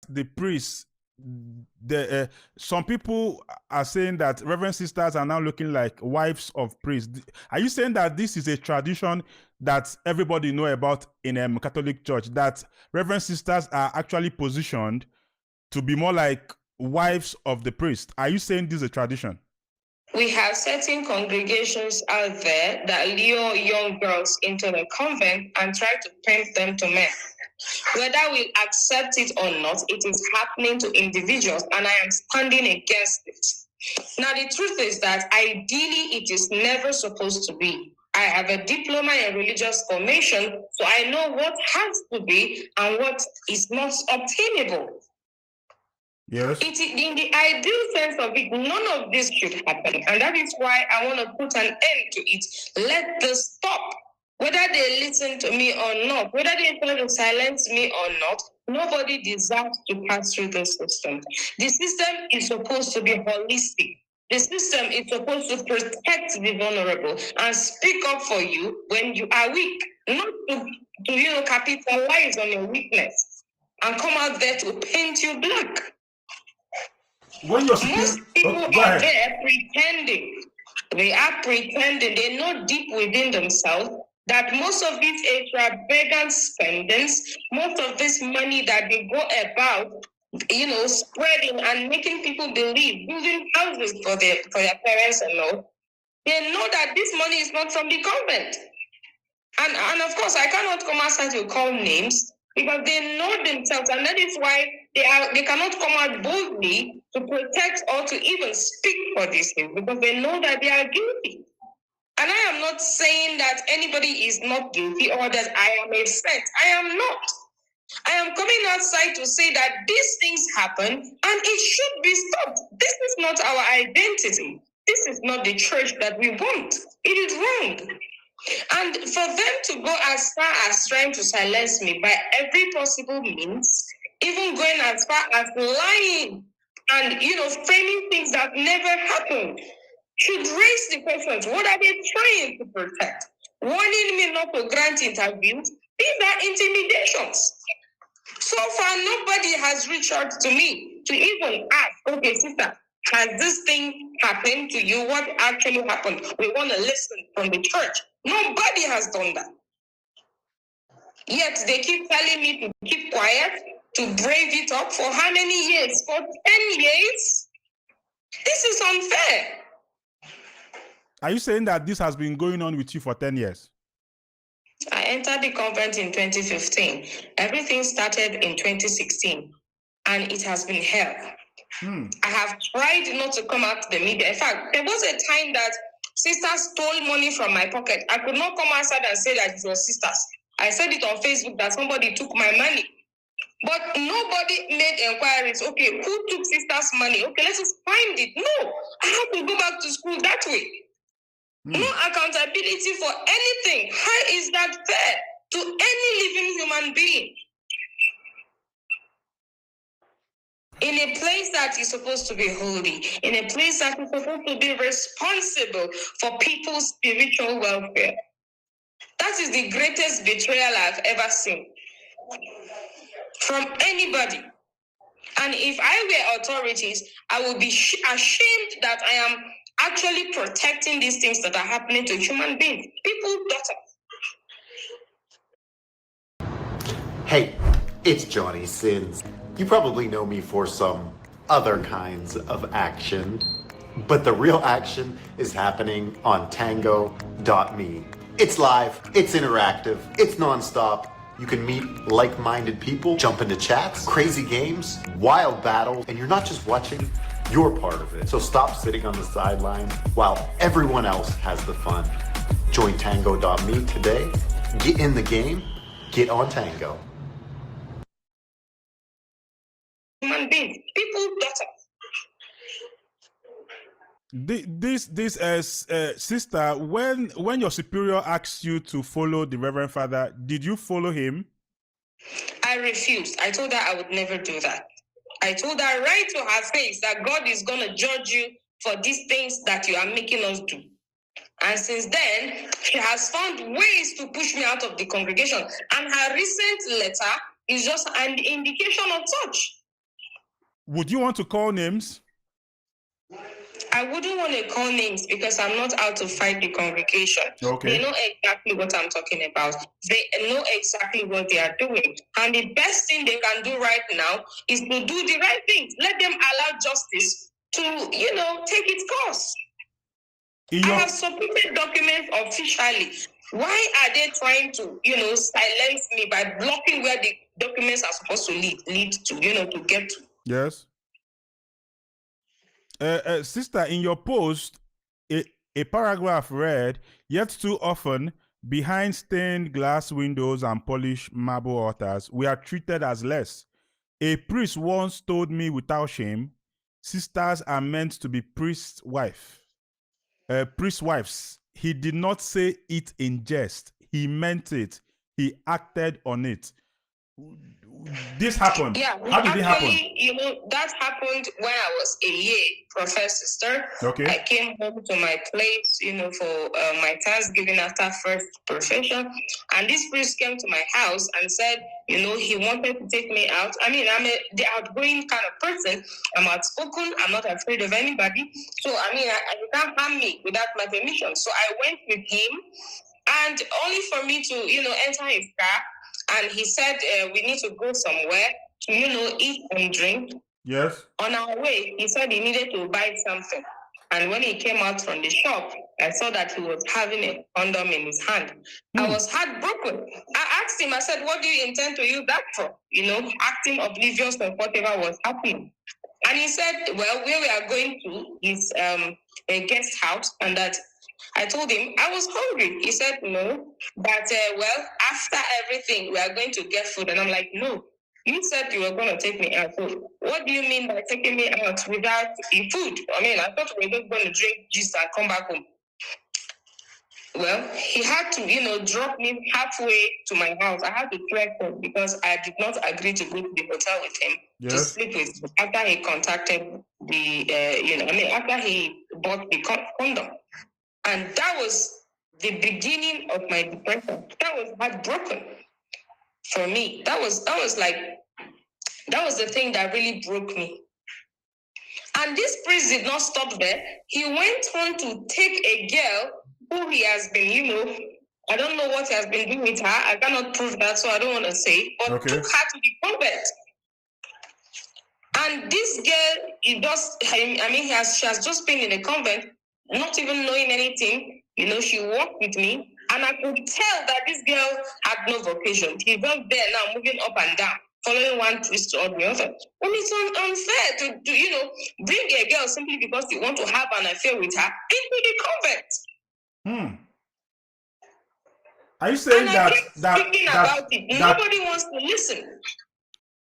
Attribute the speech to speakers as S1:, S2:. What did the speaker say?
S1: the priests, some people are saying that Reverend sisters are now looking like wives of priests. Are you saying that this is a tradition that everybody know about in a Catholic Church, that Reverend sisters are actually positioned to be more like wives of the priest? Are you saying this is a tradition?
S2: We have certain congregations out there that lure young girls into the convent and try to pimp them to men. Whether we accept it or not, it is happening to individuals, and I am standing against it. Now, the truth is that ideally, it is never supposed to be. I have a diploma in religious formation, so I know what has to be and what is not obtainable.
S1: Yes.
S2: In the ideal sense of it, none of this should happen. And that is why I want to put an end to it. Let this stop. Whether they listen to me or not, whether they try to silence me or not, nobody deserves to pass through the system. The system is supposed to be holistic. The system is supposed to protect the vulnerable and speak up for you when you are weak, not to capitalize on your weakness and come out there to paint you black.
S1: When you're
S2: Most people are there pretending. They are pretending. They know deep within themselves that most of these extravagant spendings, most of this money that they go about, spreading and making people believe, building houses for their parents and all, they know that this money is not from the convent. And of course, I cannot come outside to call names because they know themselves, and that is why they cannot come out boldly to protect or to even speak for these things, because they know that they are guilty. And I am not saying that anybody is not guilty or that I am a saint. I am not. I am coming outside to say that these things happen and it should be stopped. This is not our identity. This is not the church that we want. It is wrong. And for them to go as far as trying to silence me by every possible means, even going as far as lying and framing things that never happened, should raise the questions. What are they trying to protect? Warning me not to grant interviews. These are intimidations. So far, nobody has reached out to me to even ask, okay, sister, has this thing happened to you? What actually happened? We want to listen from the church. Nobody has done that. Yet they keep telling me to keep quiet, to brave it up. For how many years? For 10 years? This is unfair.
S1: Are you saying that this has been going on with you for 10 years?
S2: I entered the convent in 2015. Everything started in 2016, and it has been hell. I have tried not to come out to the media. In fact, there was a time that sisters stole money from my pocket. I could not come outside and say that it was sisters. I said it on Facebook that somebody took my money. But nobody made inquiries. Okay, who took sisters' money? Okay, let's just find it. No, I have to go back to school that way. No accountability for anything. How is that fair to any living human being? In a place that is supposed to be holy, in a place that is supposed to be responsible for people's spiritual welfare. That is the greatest betrayal I've ever seen from anybody. And if I were authorities, I would be ashamed that I am actually protecting these things that are happening to human beings, people's daughters.
S3: Hey, it's Johnny Sins. You probably know me for some other kinds of action, but the real action is happening on tango.me. It's live, it's interactive, it's nonstop. You can meet like-minded people, jump into chats, crazy games, wild battles, and you're not just watching, you're part of it. So stop sitting on the sidelines while everyone else has the fun. Join tango.me today, get in the game, get on Tango.
S2: Human beings, people's daughters.
S1: This sister, when your superior asked you to follow the Reverend Father, did you follow him?
S2: I refused. I told her I would never do that. I told her right to her face that God is going to judge you for these things that you are making us do. And since then, she has found ways to push me out of the congregation. And her recent letter is just an indication of such.
S1: Would you want to call names?
S2: I wouldn't want to call names because I'm not out to fight the congregation.
S1: Okay.
S2: They know exactly what I'm talking about. They know exactly what they are doing. And the best thing they can do right now is to do the right things. Let them allow justice to, take its course. I have submitted documents officially. Why are they trying to, silence me by blocking where the documents are supposed to lead to, to get to?
S1: Yes. Sister, in your post, a paragraph read, yet too often, behind stained glass windows and polished marble altars, we are treated as less. A priest once told me without shame, sisters are meant to be priest wives. He did not say it in jest. He meant it. He acted on it. This happened.
S2: Yeah,
S1: how did it happen?
S2: That happened when I was a year professor.
S1: Okay.
S2: I came home to my place, for my Thanksgiving after first profession, and this priest came to my house and said, he wanted to take me out. I mean, I'm the outgoing kind of person. I'm outspoken. I'm not afraid of anybody. So, you can't harm me without my permission. So I went with him, and only for me to, enter his car. And he said, we need to go somewhere to, eat and drink.
S1: Yes.
S2: On our way, he said he needed to buy something. And when he came out from the shop, I saw that he was having a condom in his hand. I was heartbroken. I asked him, I said, what do you intend to use that for? Acting oblivious of whatever was happening. And he said, well, where we are going to is a guest house, and that I told him I was hungry. He said, no, but after everything, we are going to get food. And I'm like, no, you said you were going to take me out. So what do you mean by taking me out without food? I thought we were just going to drink juice and come back home. Well, he had to, drop me halfway to my house. I had to trek home because I did not agree to go to the hotel with him to sleep with him after he contacted after he bought the condom. And that was the beginning of my depression. That was heartbroken for me. That was the thing that really broke me. And this priest did not stop there. He went on to take a girl who he has been, I don't know what he has been doing with her. I cannot prove that, so I don't want to say. But took her to the convent. And this girl, she has just been in the convent, not even knowing anything. She walked with me, and I could tell that this girl had no vocation. She's just there now, moving up and down, following one priest or the other. And it's unfair to bring a girl simply because you want to have an affair with her into the convent.
S1: Are you saying
S2: and I keep speaking about it? Nobody wants to listen.